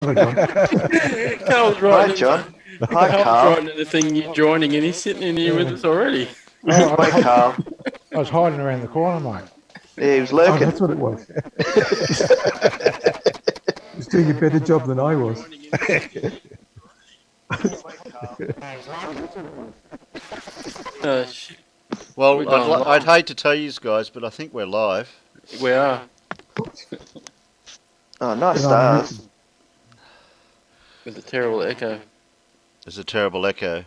Carl's Hi, John. Hi, Carl's Carl. writing the thing you're joining, and he's sitting in here with us already. Hi, Carl. I was hiding around the corner, mate. Yeah, he was Oh, lurking. that's what it was. He's doing a better job than I was. Shit. Well, We're going I'd hate to tell you guys, but I think we're live. We are. Oh, nice stars. With a terrible echo. There's a terrible echo.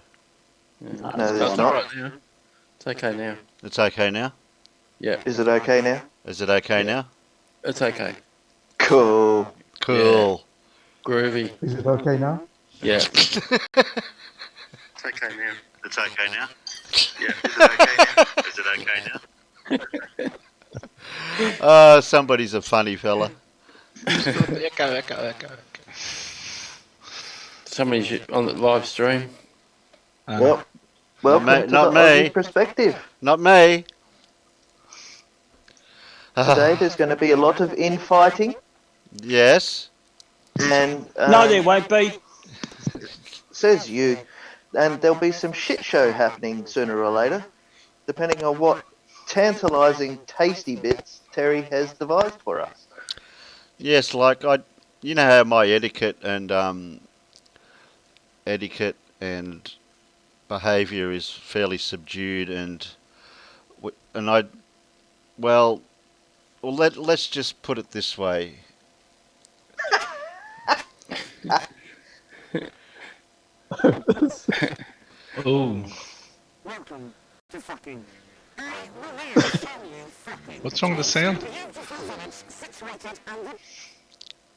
Yeah. No, there's That's not. all right now. It's okay now. It's okay now? Yeah, Is it okay now? Is it okay now? it's okay. Cool. Cool. Groovy. Is it okay now? Yeah. It's okay now. It's okay now? Yeah. Is it okay now? Somebody's a funny fella. Echo. Somebody's on the live stream. Well, welcome to not the Ozzie me. Perspective. Not me. Today there's going to be a lot of infighting, Yes. and No, there won't be. says you, and there'll be some shit show happening sooner or later, depending on what tantalising, tasty bits Terry has devised for us. Yes, like you know how my etiquette and behaviour is fairly subdued, and let's just put it this way. Oh. What's wrong with the sound?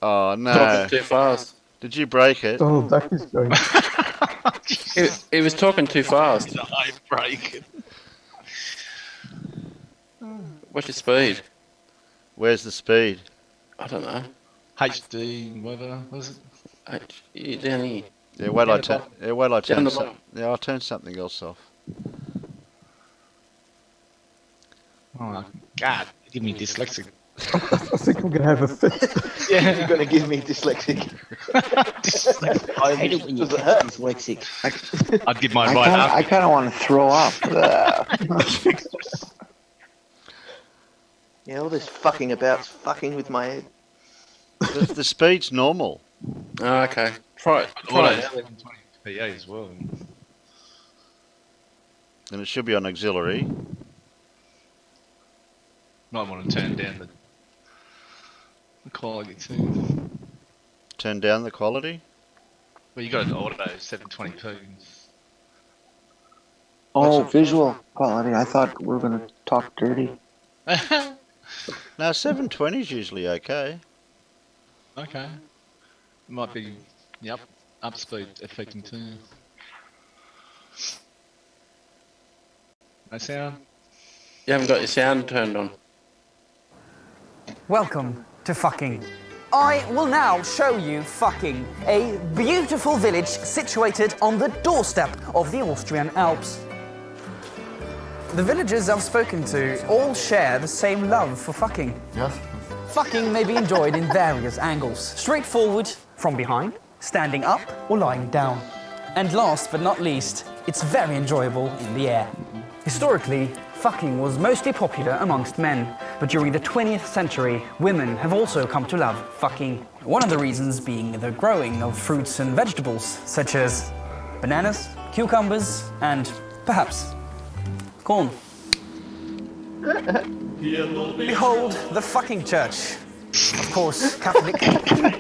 Oh no! Talking too fast. Did you break it? Donald Duck is going. He was talking too fast. I break it. What's your speed? Where's the speed? I don't know. HD, whatever. What is it? You down here. Yeah, wait, I turn. Yeah, wait, I Down turn. the bottom. Yeah, I'll turn something else off. Oh, God, give me dyslexic. I think I'm going to have a fit. You're going to give me dyslexic. I hate it when you Does it hurt? dyslexic. I'd give my right I arm. kind of want to throw up. Yeah, all this fucking about's fucking with my head. The speed's normal. Oh, okay. Try it. Auto Try it. 720 PA as well. And it should be on auxiliary. Might want to turn down the quality too. Turn down the quality. Well, you got an auto 720p. Oh, visual quality. I thought we were going to talk dirty. No, 720 is usually okay. Okay. Might be, yep, up speed affecting too. No sound? You haven't got your sound turned on. Welcome to fucking. I will now show you fucking a beautiful village situated on the doorstep of the Austrian Alps. The villagers I've spoken to all share the same love for fucking. Yes. Fucking may be enjoyed in various angles. Straightforward, from behind, standing up, or lying down. And last but not least, it's very enjoyable in the air. Historically, fucking was mostly popular amongst men, but during the 20th century, women have also come to love fucking. One of the reasons being the growing of fruits and vegetables, such as bananas, cucumbers, and perhaps corn. Behold the fucking church. Of course, Catholic,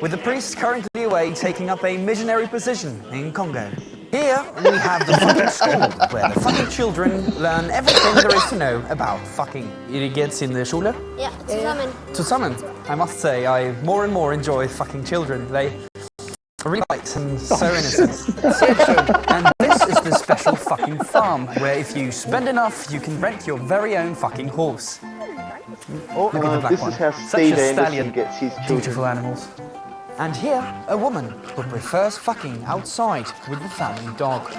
with the priest currently away taking up a missionary position in Congo. Here we have the fucking school, where the fucking children learn everything there is to know about fucking. Ihr geht's in der Schule? Ja, zusammen. Zusammen. I must say, I more and more enjoy fucking children. They are really bright and so innocent. And this is the special fucking farm, where if you spend enough, you can rent your very own fucking horse. Oh, look at the black This one. is how Such Steve a Anderson stallion. gets his children. Beautiful animals. And here, a woman who prefers fucking outside with the family dog.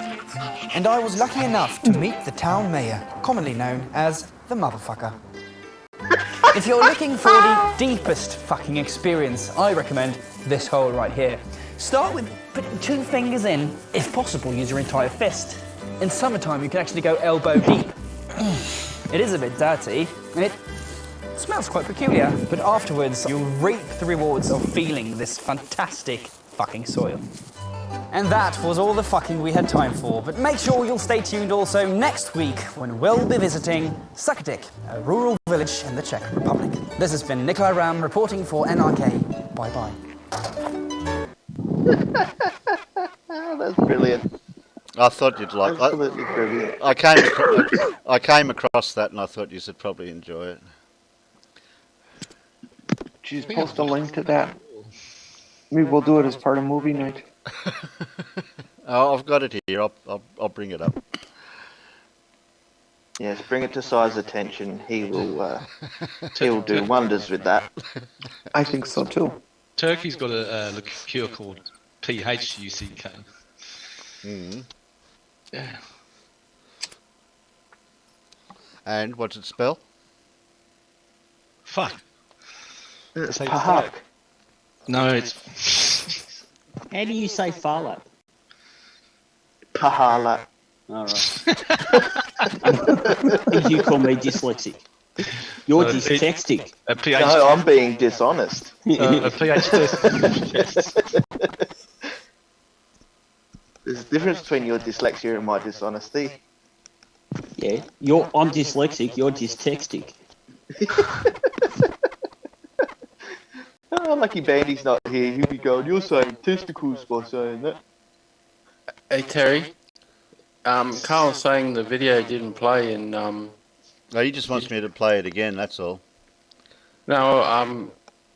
And I was lucky enough to meet the town mayor, commonly known as the motherfucker. If you're looking for the deepest fucking experience, I recommend this hole right here. Start with putting 2 fingers in. If possible, use your entire fist. In summertime, you can actually go elbow deep. It is a bit dirty, and it smells quite peculiar, but afterwards, you'll reap the rewards of feeling this fantastic fucking soil. And that was all the fucking we had time for, but make sure you'll stay tuned also next week when we'll be visiting Sukatik, a rural village in the Czech Republic. This has been Nikolai Ram reporting for NRK. Bye-bye. That's brilliant. I thought you'd like. Absolutely brilliant. I came across that, and I thought you would probably enjoy it. Just post a link to that. Maybe we'll do it as part of movie night. Oh, I've got it here. I'll bring it up. Yes, bring it to Si's attention. He will do wonders with that. I think so too. Turkey's got a liqueur called PHUCK. Mm. Yeah. And what's it spell? Fuck. It's Say Pahak. No, it's How do you say Farlap? Pahala. Alright. You call me dyslexic. You're dyslexic. a PH. No, I'm being dishonest. A PH test. There's a difference between your dyslexia and my dishonesty. Yeah. I'm dyslexic, you're dyslexic. Oh, lucky Bandy's not here. He'll be going, you're saying testicles by saying that. Hey Terry, Carl's saying the video didn't play and No, he just wants me to play it again. That's all. no,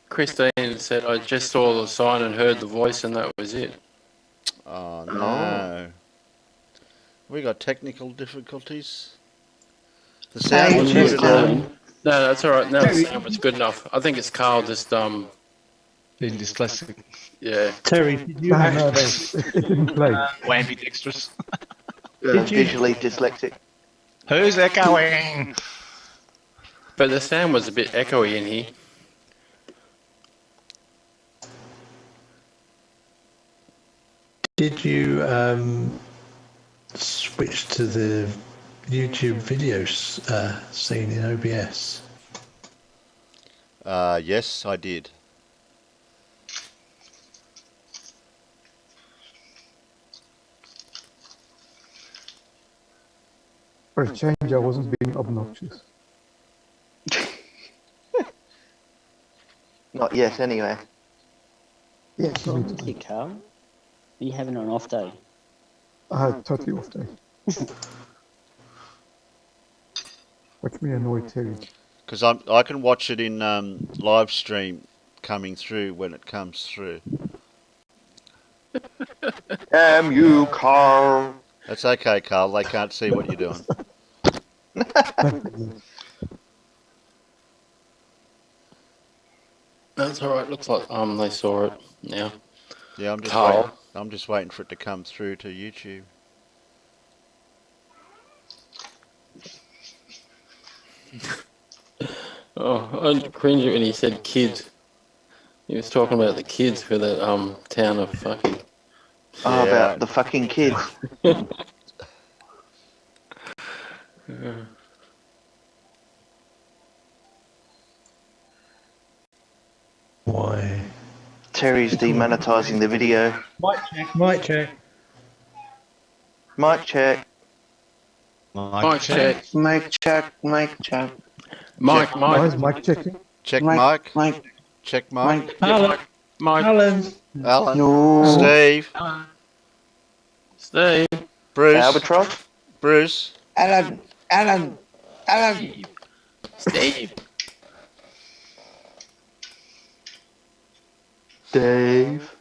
Christine said I just saw the sign and heard the voice and that was it. Oh no. We got technical difficulties. The sound was Just good going. enough. No, that's all right. No, the sound was good enough. I think it's Carl just Being dyslexic. yeah. Terry, did you No, actually... it didn't play. Ambidextrous. Visually dyslexic. Who's echoing? But the sound was a bit echoey in here. Did you switch to the YouTube videos scene in OBS? Yes, I did. For a change, I wasn't being obnoxious. Not yet, anyway. Yes, me too. Hey, Carl. Are you having an off day? I had a totally off day. Watch me annoy Terry. Because I can watch it in live stream coming through when it comes through. Damn you, Carl. That's okay, Carl. They can't see what you're doing. That's all right. Looks like they saw it now. Yeah, I'm just Carl. waiting. I'm just waiting for it to come through to YouTube. Oh, I cringed when he said kids. He was talking about the kids for that town of fucking. Oh, Yeah. about the fucking kids. Why? Terry's demonetizing the video. Mic check, mic check. Mic check. Mike check. Mic check, mic check. Mike. Why is Mike checking? Check Mic, Mike. mic, Check Mike. Alan, Mike. Alan. Alan. no. Steve. Steve. Bruce. Albatross. Bruce. Alan, Alan, Alan. Steve. Dave.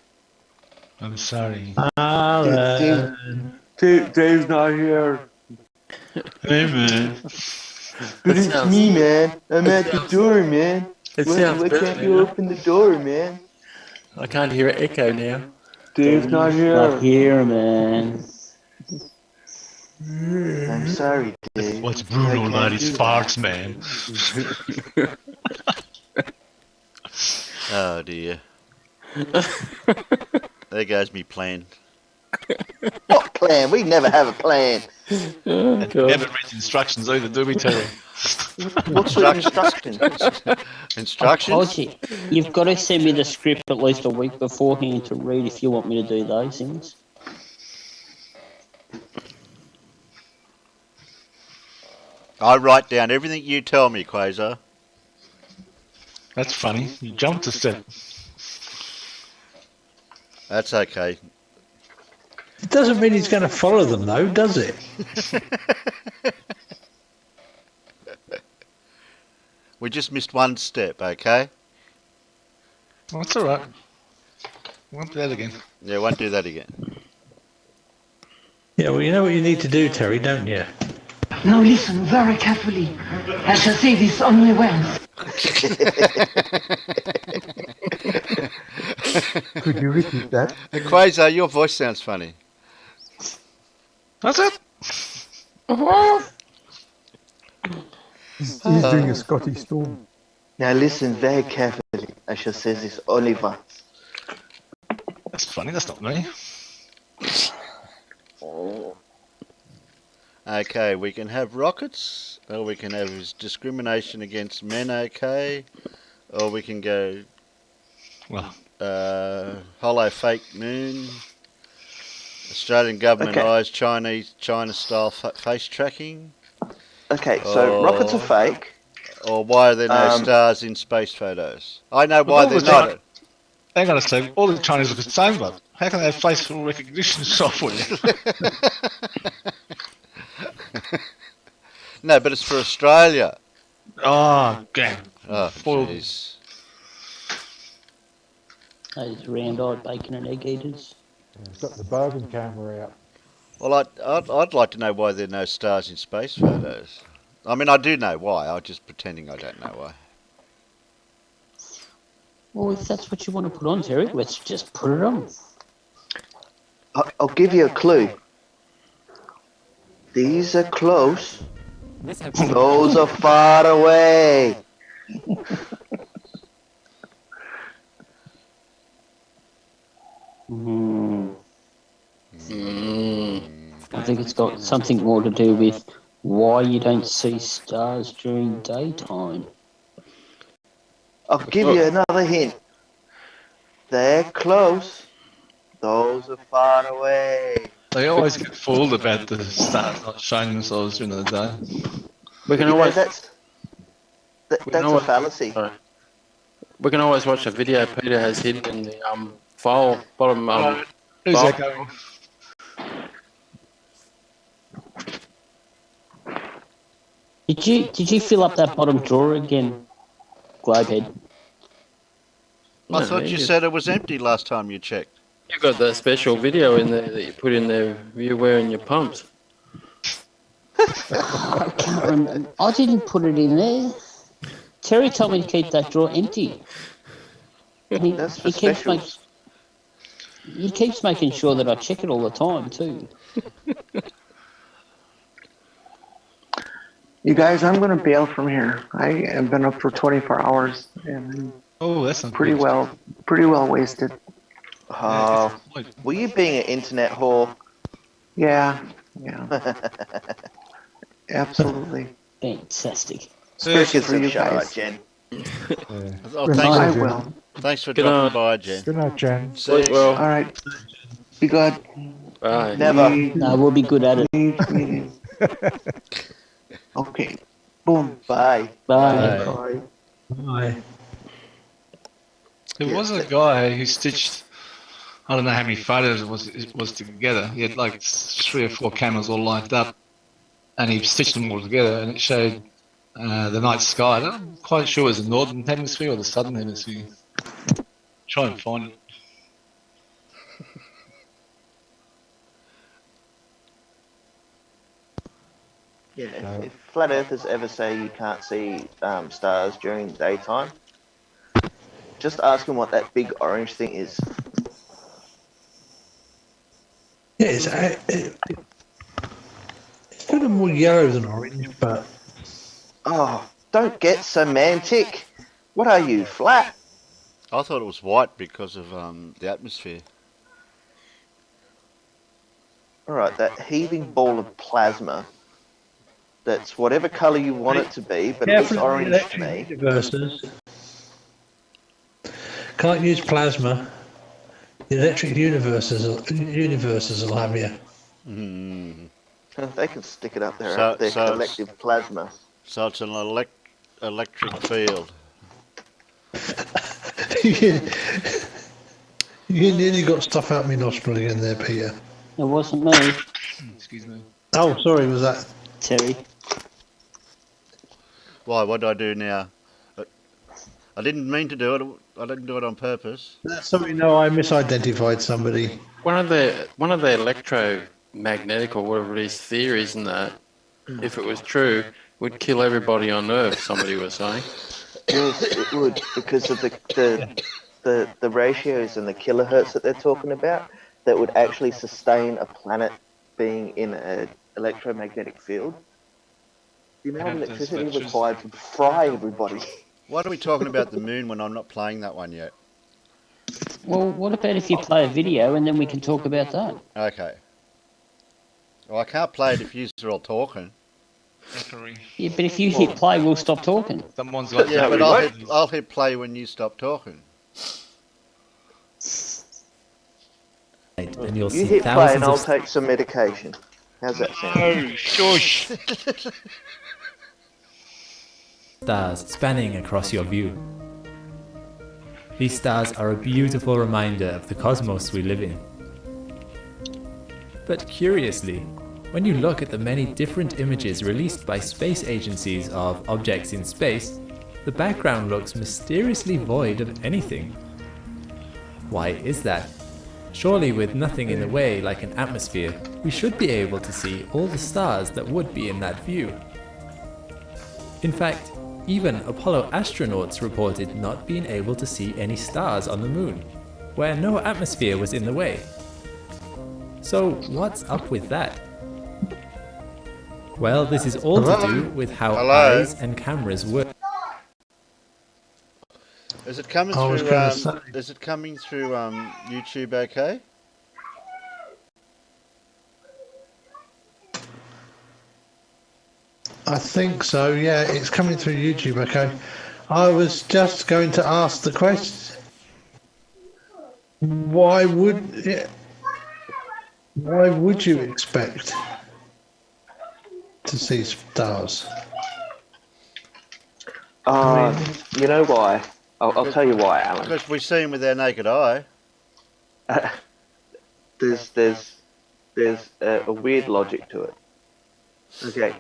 I'm sorry. Alan. Dave's not here. Hey man. But it's me, man. I'm at the door, man. It Why sounds better can't you now. open the door, man? I can't hear it echo now. Dave's not here. Not here, man. I'm sorry, Dave. What's Bruno I like can't his do farts, man? Oh dear. There goes me plan. What plan? We never have a plan. Oh, We God. haven't read instructions either, do we, Terry? What's the instruction? Instructions? Ozzie, you've got to send me the script at least a week beforehand to read if you want me to do those things. I write down everything you tell me, Quasar. That's funny. You jumped a step. That's okay. It doesn't mean he's going to follow them, though, does it? We just missed one step, okay? Well, that's all right. Won't do that again. Yeah, won't do that again. Yeah, well, you know what you need to do, Terry, don't you? Now listen very carefully. I shall say this only once. Could you repeat that? Quasar, your voice sounds funny. That's it. He's doing a Scotty Storm. Now listen very carefully. I shall say this only once. That's funny. That's not me. Okay, we can have rockets, or we can have discrimination against men, okay? Or we can go Well, hollow fake moon, Australian government Okay. eyes China style face tracking, Okay, so Oh. rockets are fake. or why are there no stars in space photos? I know why all they're the not. time- hang on a sec. All the Chinese look the same, but how can they have facial recognition software? No, but it's for Australia. Oh, damn. Oh, Foiled. jeez. Those round-eyed bacon and egg eaters. He's got the bogan camera out. Well, I'd like to know why there are no stars in space photos. I mean, I do know why. I'm just pretending I don't know why. Well, if that's what you want to put on, Terry, let's just put it on. I'll give you a clue. These are close. Those are far away. I think it's got something more to do with why you don't see stars during daytime. I'll give you another hint. They're close. Those are far away. They always get fooled about the stars not showing themselves during the day. We can You know, always. that's we can a always- fallacy. Sorry. We can always watch a video Peter has hidden in the file bottom. Who's Bob? echoing? Did you fill up that bottom drawer again, Globehead? I thought you said it was empty last time you checked. You got that special video in there that you put in there of you wearing your pumps. I can't remember. I didn't put it in there. Terry told me to keep that drawer empty. And he, That's for he keeps specials. he keeps making sure that I check it all the time too. You guys, I'm going to bail from here. I have been up for 24 hours and Oh, that's not pretty good. well wasted. Oh, Wait, were you being an internet whore? Yeah. Absolutely. Fantastic. Crickets for have you shut guys. up, Jen. Oh, Good I thanks, night. will. thanks for Good dropping night. by, Jen. Good night, Jen. Sleep well. All right. Be good. Bye. Never. No, we'll be good at it. Meeting. Okay. Boom. Bye. Bye. Bye. Bye. there was a guy who stitched, I don't know how many photos it was together. He had like 3 or 4 cameras all lined up, and he stitched them all together, and it showed the night sky. I'm not quite sure it was the northern hemisphere or the southern hemisphere. Try and find it. Yeah, if flat earthers ever say you can't see stars during the daytime, just ask them what that big orange thing is. Yeah, it's kind of more yellow than orange, but Oh, don't get semantic. What are you, flat? I thought it was white because of the atmosphere. Alright, that heaving ball of plasma that's whatever colour you want it to be, but it looks Careful of the orange to me. electric universes. Can't use plasma. The electric universes will have you. They can stick it up there, So- their so it's- collective plasma. So it's an electric field. You nearly got stuff out my nostril again there, Peter. It wasn't me, Excuse me. Oh, sorry, was that? Terry. Why? What do I do now? I didn't mean to do it. I didn't do it on purpose. Sorry, no, I misidentified somebody. One of the electromagnetic or whatever it is theories and that, if it was true, would kill everybody on Earth. Somebody was saying. Yes, it would, because of the ratios and the kilohertz that they're talking about, that would actually sustain a planet being in an electromagnetic field. The amount of electricity required would fry everybody. Why are we talking about the moon when I'm not playing that one yet? Well, what about if you play a video and then we can talk about that? Okay. Well, I can't play it if you are all talking. Yeah, but if you hit play, we'll stop talking. Someone's got Yeah, but I'll hit play when you stop talking. And you'll You see hit play thousands and I'll of take some medication. How's that sound? Shush! stars spanning across your view. These stars are a beautiful reminder of the cosmos we live in. But curiously, when you look at the many different images released by space agencies of objects in space, the background looks mysteriously void of anything. Why is that? Surely with nothing in the way like an atmosphere, we should be able to see all the stars that would be in that view. In fact, even Apollo astronauts reported not being able to see any stars on the moon, where no atmosphere was in the way. So what's up with that? Well, this is all to do with how eyes and cameras work. Is it coming I was through? gonna say- Is it coming through YouTube? Okay. I think so, yeah, it's coming through YouTube, okay. I was just going to ask the question. Why would you expect to see stars? You know why? I'll tell you why, Alan. Because we see them with our naked eye. There's a weird logic to it. Okay.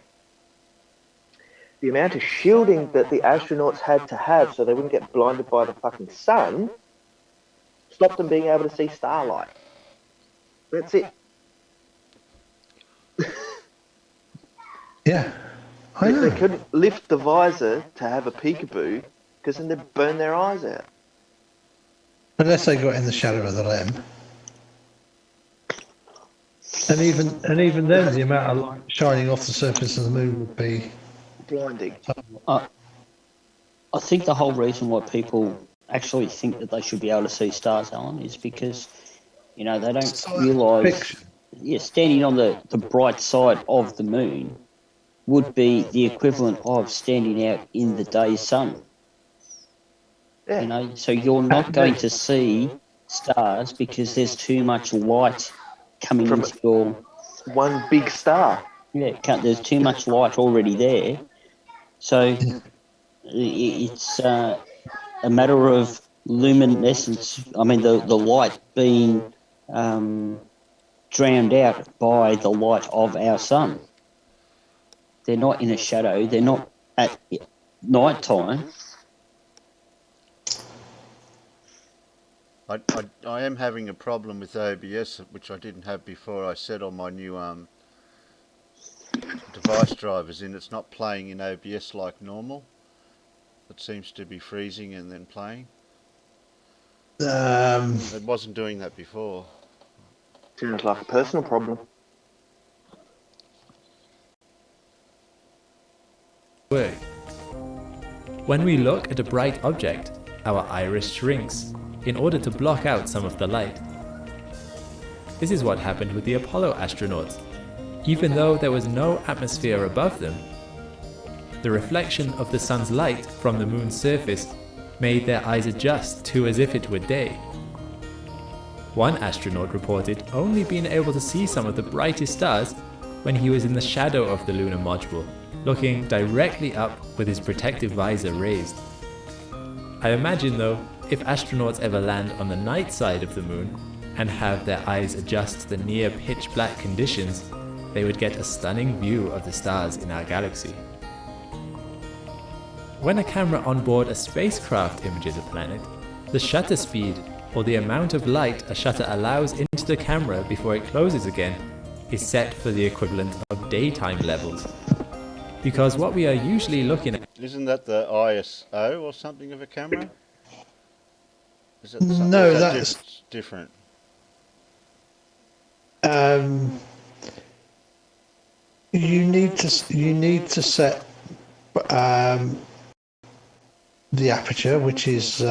The amount of shielding that the astronauts had to have so they wouldn't get blinded by the fucking sun stopped them being able to see starlight. That's it. Yeah, I know. They couldn't lift the visor to have a peekaboo because then they'd burn their eyes out. Unless they got in the shadow of the lamp. And even then, the amount of light shining off the surface of the moon would be blinding. I think the whole reason why people actually think that they should be able to see stars, Alan, is because, they don't realise, standing on the bright side of the moon would be the equivalent of standing out in the day's sun. Yeah. So you're not going to see stars because there's too much light coming From into your... one big star. Yeah, there's too much light already there. So it's a matter of luminescence. I mean, the light being drowned out by the light of our sun. They're not in a shadow. They're not at night time. I am having a problem with OBS, which I didn't have before. I set all my new device drivers in. It's not playing in OBS like normal. It seems to be freezing and then playing. It wasn't doing that before. Sounds like a personal problem. Work. When we look at a bright object, our iris shrinks in order to block out some of the light. This is what happened with the Apollo astronauts. Even though there was no atmosphere above them, the reflection of the sun's light from the moon's surface made their eyes adjust to as if it were day. One astronaut reported only being able to see some of the brightest stars when he was in the shadow of the lunar module, looking directly up with his protective visor raised. I imagine though, if astronauts ever land on the night side of the moon and have their eyes adjust to the near pitch black conditions, they would get a stunning view of the stars in our galaxy. When a camera on board a spacecraft images a planet, the shutter speed, or the amount of light a shutter allows into the camera before it closes again, is set for the equivalent of daytime levels. Because what we are usually looking at... Isn't that the ISO or something of a camera? Is that No, that's different. You need to set the aperture, which is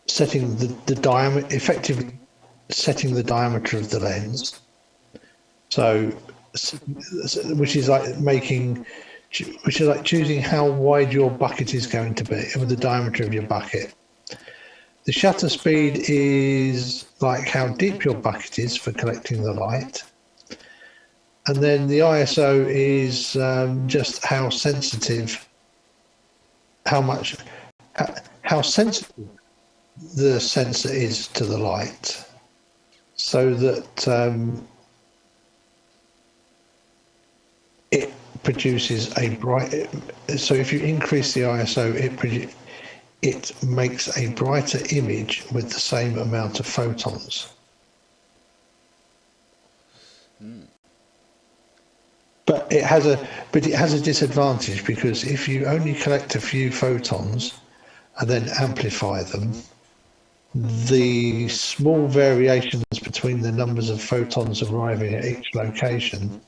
setting the diameter, effectively setting the diameter of the lens. So, which is like choosing how wide your bucket is going to be, with the diameter of your bucket. The shutter speed is like how deep your bucket is for collecting the light. And then the ISO is just how sensitive, how sensitive the sensor is to the light, so that it produces a bright. So if you increase the ISO, it makes a brighter image with the same amount of photons. But it has a disadvantage, because if you only collect a few photons and then amplify them, the small variations between the numbers of photons arriving at each location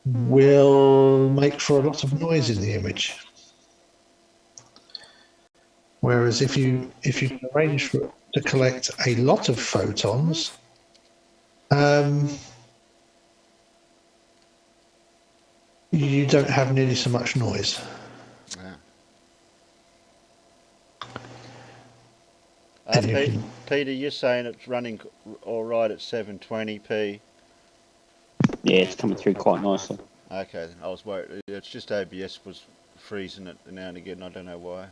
will make for a lot of noise in the image. Whereas if you arrange to collect a lot of photons, you don't have nearly so much noise. Yeah. Peter, you're saying it's running all right at 720p? Yeah, it's coming through quite nicely. Okay, I was worried. It's just OBS was freezing it now and again. I don't know why.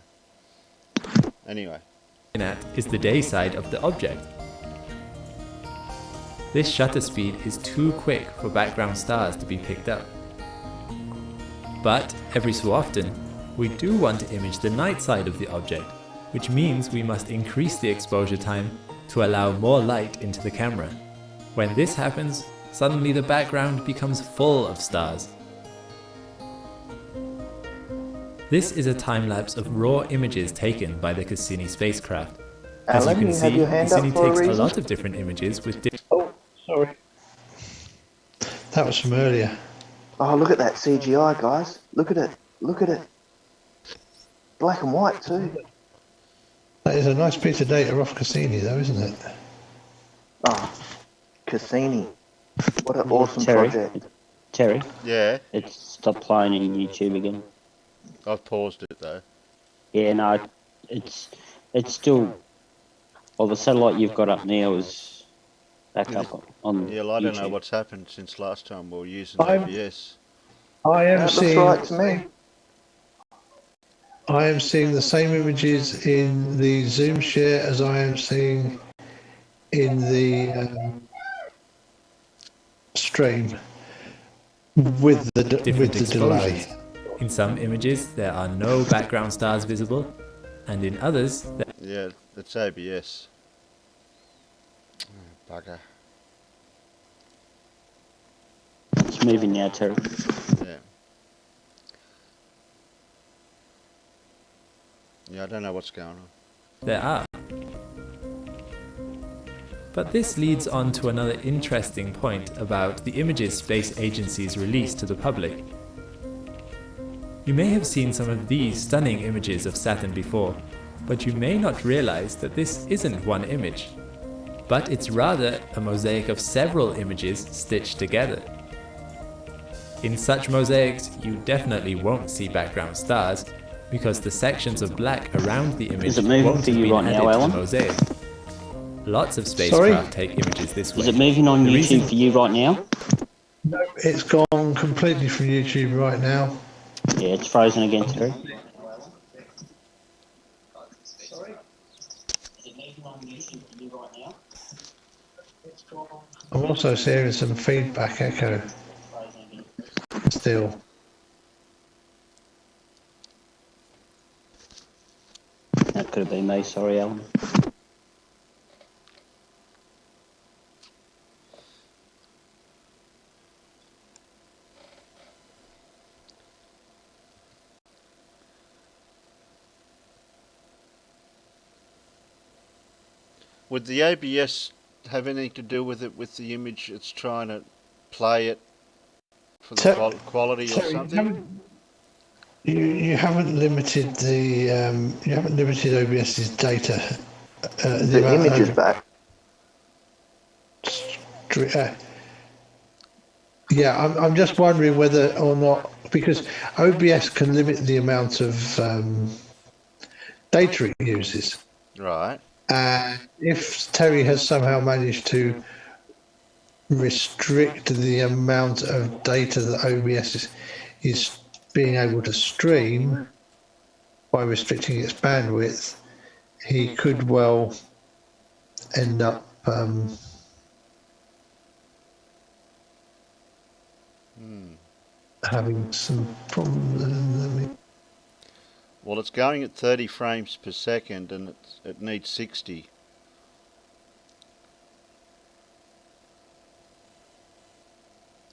Anyway. Is the day side of the object. This shutter speed is too quick for background stars to be picked up. But every so often, we do want to image the night side of the object, which means we must increase the exposure time to allow more light into the camera. When this happens, suddenly the background becomes full of stars. This is a time-lapse of raw images taken by the Cassini spacecraft. As you can see, Cassini takes a lot of different images with different... Oh, sorry. That was from earlier. Oh, look at that CGI, guys. Look at it. Look at it. Black and white, too. That is a nice piece of data off Cassini, though, isn't it? Oh, Cassini. What an awesome project. Terry? Yeah? It stopped playing in YouTube again. I've paused it, though. Yeah, no, it's still... Well, the satellite you've got up now is back up on Yeah, well, I don't know YouTube. what's happened since last time we were using OBS. I am That seeing... looks right to me. I am seeing the same images in the Zoom share as I am seeing in the stream with the delay. In some images, there are no background stars visible, and in others... Yeah, it's OBS. Oh, bugger. It's moving now, Terry. Yeah. Yeah, I don't know what's going on. There are. But this leads on to another interesting point about the images space agencies release to the public. You may have seen some of these stunning images of Saturn before, but you may not realize that this isn't one image, but it's rather a mosaic of several images stitched together. In such mosaics, you definitely won't see background stars, because the sections of black around the image Is it moving won't for have you been right added now, to Alan? the mosaic. Lots of spacecraft take images this way. Is it moving on The YouTube reason- for you right now? No, it's gone completely from YouTube right now. Yeah, it's frozen again, Terry. I'm also hearing some feedback echo still. That could have been me, sorry, Alan. Would the OBS have anything to do with it, with the image it's trying to play it for the quality or something? You haven't limited the you haven't limited OBS's data. The image is back. Yeah, I'm just wondering whether or not, because OBS can limit the amount of data it uses. Right. If Terry has somehow managed to restrict the amount of data that OBS is being able to stream by restricting its bandwidth, he could well end up having some problems. Well, it's going at 30 frames per second, and it needs 60.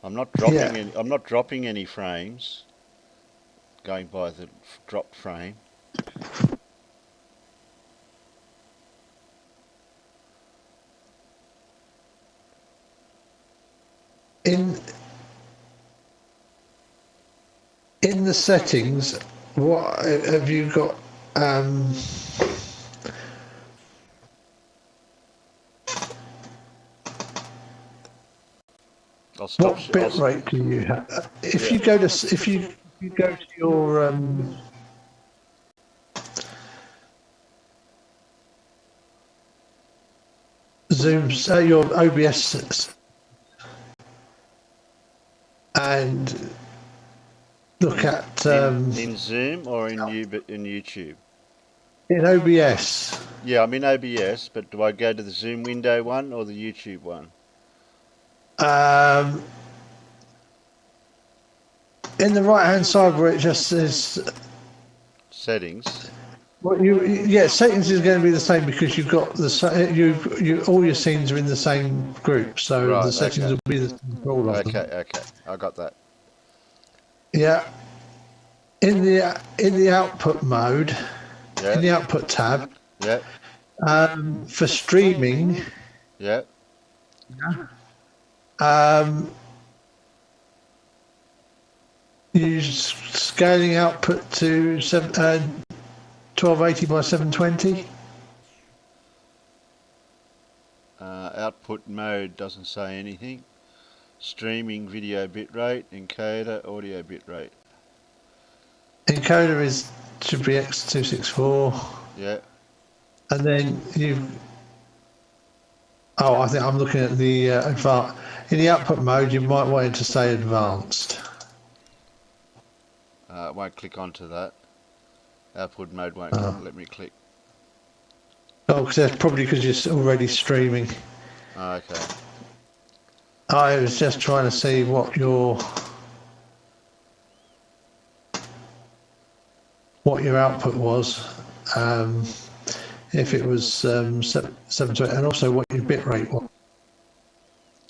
I'm not dropping any. I'm not dropping any frames. Going by the dropped frame. In the settings, what have you got? What bit rate do you have? If you go to your Zoom, your OBS, and look at in Zoom or in YouTube. In OBS. Yeah, I'm in OBS, but do I go to the Zoom window one or the YouTube one? In the right-hand side where it just says settings. Well, settings is going to be the same because you've got the all your scenes are in the same group, so right, the settings will be the same for all of them. Okay, I got that. Yeah. In the output mode, in the output tab. Yeah. For streaming. Yeah. Use scaling output to 1280 by 720. Output mode doesn't say anything. Streaming video bitrate, encoder, audio bitrate. Encoder should be X264. Yeah. And then I think I'm looking at the advanced. In the output mode, you might want it to say advanced. It won't click onto that. Output mode won't let me click. Oh, because that's probably because you're already streaming. Okay. I was just trying to see what your output was. If it was 7 to 8, and also what your bit rate was.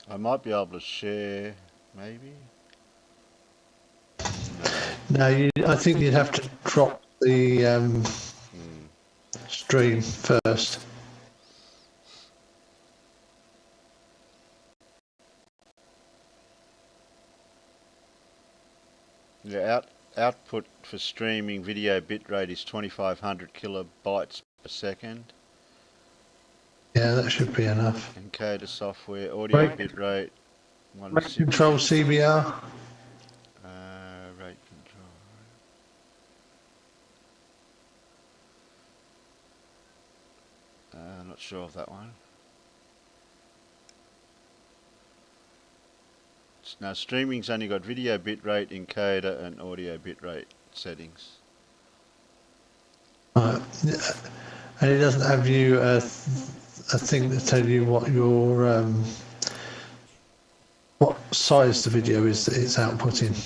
I might be able to share, maybe. No, I think you'd have to drop the stream first. Yeah, output for streaming video bitrate is 2500 kilobytes per second. Yeah, that should be enough. Encoder software, audio Rate bitrate, control 160. CBR. Rate control. Not sure of that one. Now streaming's only got video bitrate, encoder, and audio bitrate settings. And it doesn't have you a thing to tell you what your what size the video is that it's outputting.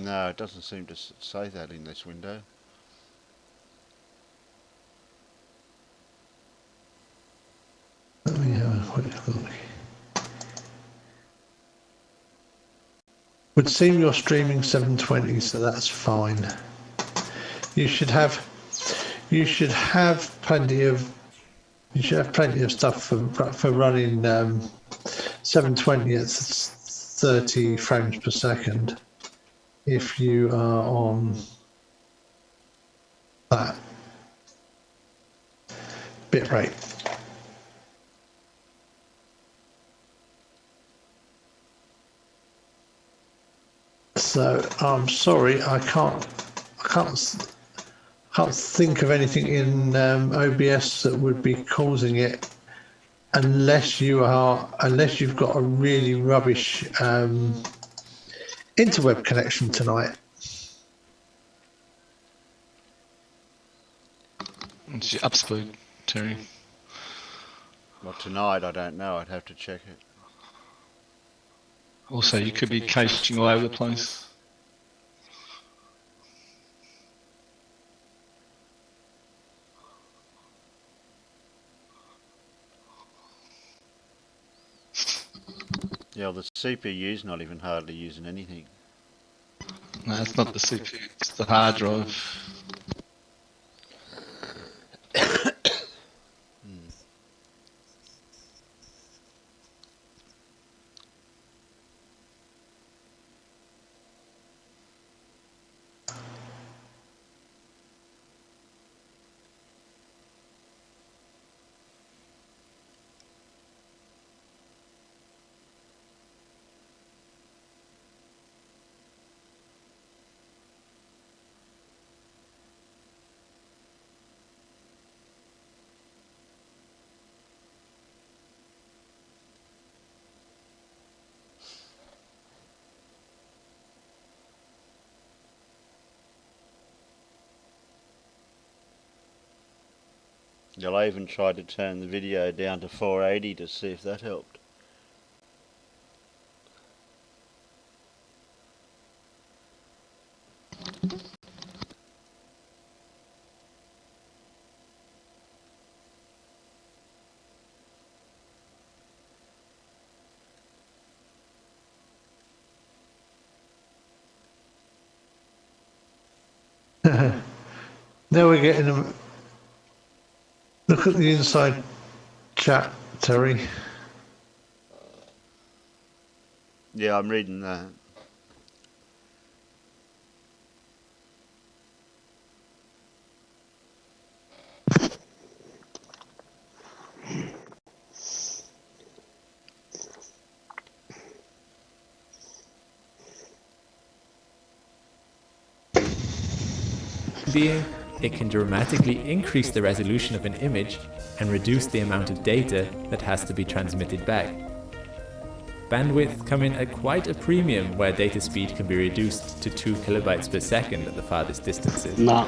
No, it doesn't seem to say that in this window. Let me have a quick look. Would seem you're streaming 720, so that's fine. You should have plenty of stuff for running 720 at 30 frames per second if you are on that bit rate. So I'm sorry, I can't think of anything in OBS that would be causing it, unless you've got a really rubbish interweb connection tonight. What's your upspeed, Terry? Well, tonight I don't know. I'd have to check it. Also, you could be caching all over the place. Yeah, well, the CPU's not even hardly using anything. No, it's not the CPU, it's the hard drive. Yeah, I even tried to turn the video down to 480 to see if that helped. Now we're getting them. Look at the inside chat, Terry. Yeah, I'm reading that. It can dramatically increase the resolution of an image and reduce the amount of data that has to be transmitted back. Bandwidth come in at quite a premium, where data speed can be reduced to 2 kilobytes per second at the farthest distances. Nah.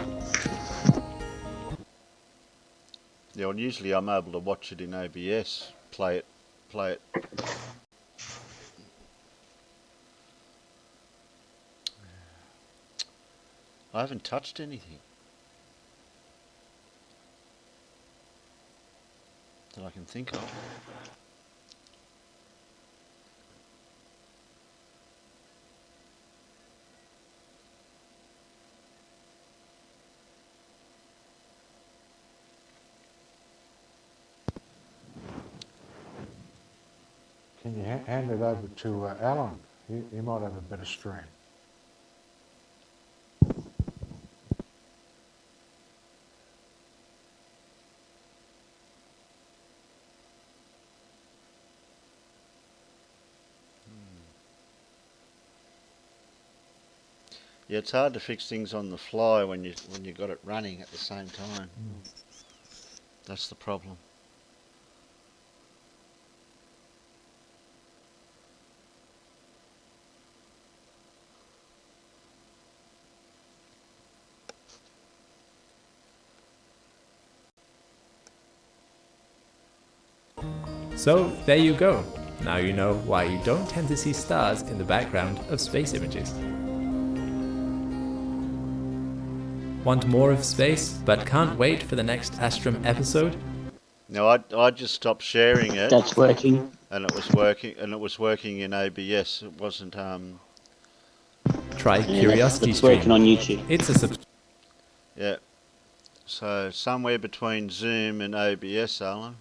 Yeah, well, usually I'm able to watch it in OBS, play it. I haven't touched anything that I can think of. Can you hand it over to Alan? He might have a better stream. Yeah, it's hard to fix things on the fly when you got it running at the same time. That's the problem. So there you go. Now you know why you don't tend to see stars in the background of space images. Want more of space, but can't wait for the next Astrum episode? No, I just stopped sharing it. That's working. And it was working. And it was working in ABS. It wasn't. Try Curiosity that's Stream. working on YouTube. It's a Yeah. So somewhere between Zoom and ABS, Alan.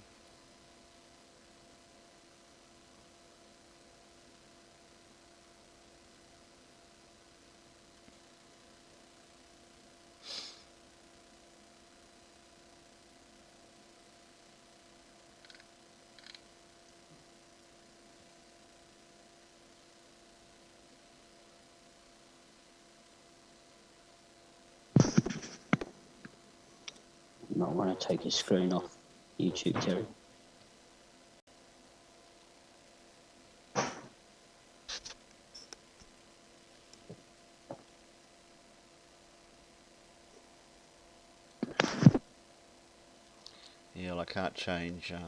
You might want to take your screen off YouTube, Terry. Yeah, well, I can't change. I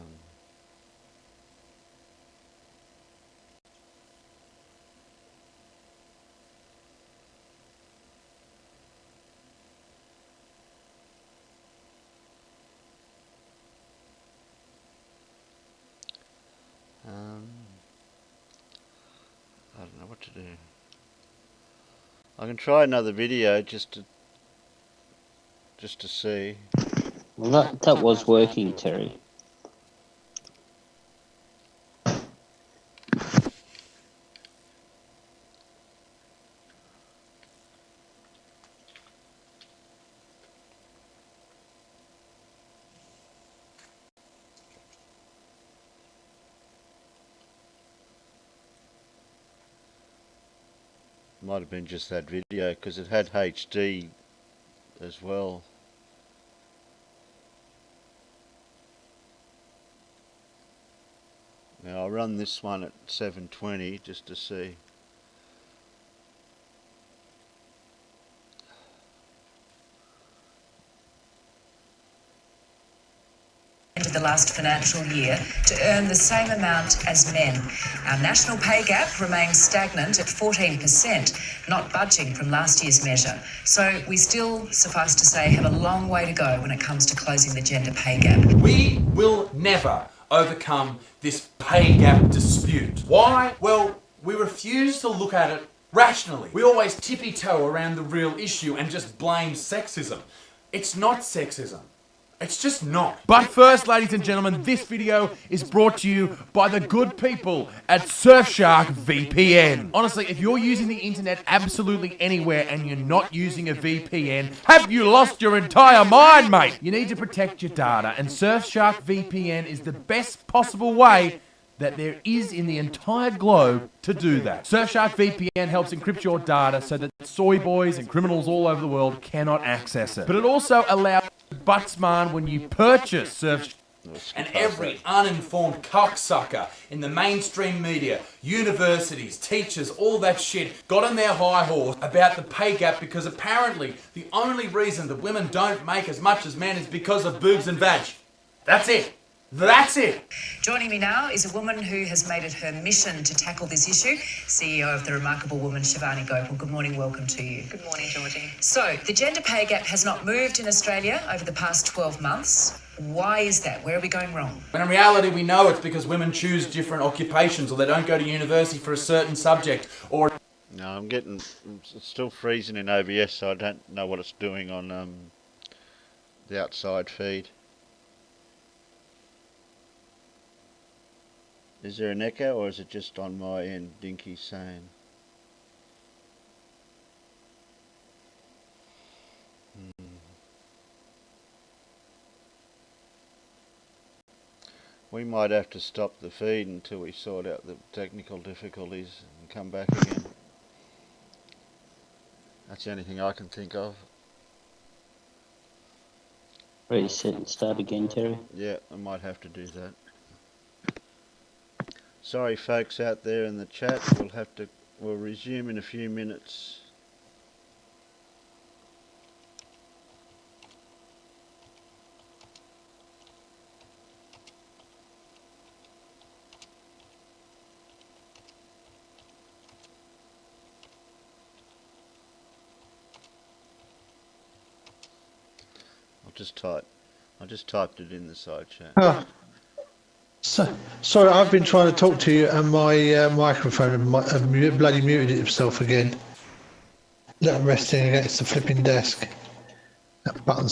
don't know what to do. I can try another video just to see. Well, that was working, Terry. Might have been just that video because it had HD as well. Now I'll run this one at 720 just to see. Of the last financial year to earn the same amount as men. Our national pay gap remains stagnant at 14%, not budging from last year's measure. So we still, suffice to say, have a long way to go when it comes to closing the gender pay gap. We will never overcome this pay gap dispute. Why? Well, we refuse to look at it rationally. We always tippy-toe around the real issue and just blame sexism. It's not sexism. It's just not. But first, ladies and gentlemen, this video is brought to you by the good people at Surfshark VPN. Honestly, if you're using the internet absolutely anywhere and you're not using a VPN, have you lost your entire mind, mate? You need to protect your data, and Surfshark VPN is the best possible way that there is in the entire globe to do that. Surfshark VPN helps encrypt your data so that soy boys and criminals all over the world cannot access it. But it also allows Buttsman when you purchase Surfshark. And every uninformed cocksucker in the mainstream media, universities, teachers, all that shit, got on their high horse about the pay gap because apparently the only reason that women don't make as much as men is because of boobs and vag. That's it. That's it. Joining me now is a woman who has made it her mission to tackle this issue, CEO of The Remarkable Woman, Shivani Gopal. Good morning, welcome to you. Good morning, Georgie. So, the gender pay gap has not moved in Australia over the past 12 months. Why is that? Where are we going wrong? When in reality we know it's because women choose different occupations, or they don't go to university for a certain subject, or... No, it's still freezing in OBS, so I don't know what it's doing on the outside feed. Is there an echo, or is it just on my end, Dinky saying? We might have to stop the feed until we sort out the technical difficulties and come back again. That's the only thing I can think of. Ready, set, and start again, Terry. Yeah, I might have to do that. Sorry, folks out there in the chat. We'll resume in a few minutes. I just typed it in the side chat. Oh. Sorry, I've been trying to talk to you and my microphone had bloody muted itself again. That I'm resting against the flipping desk. That button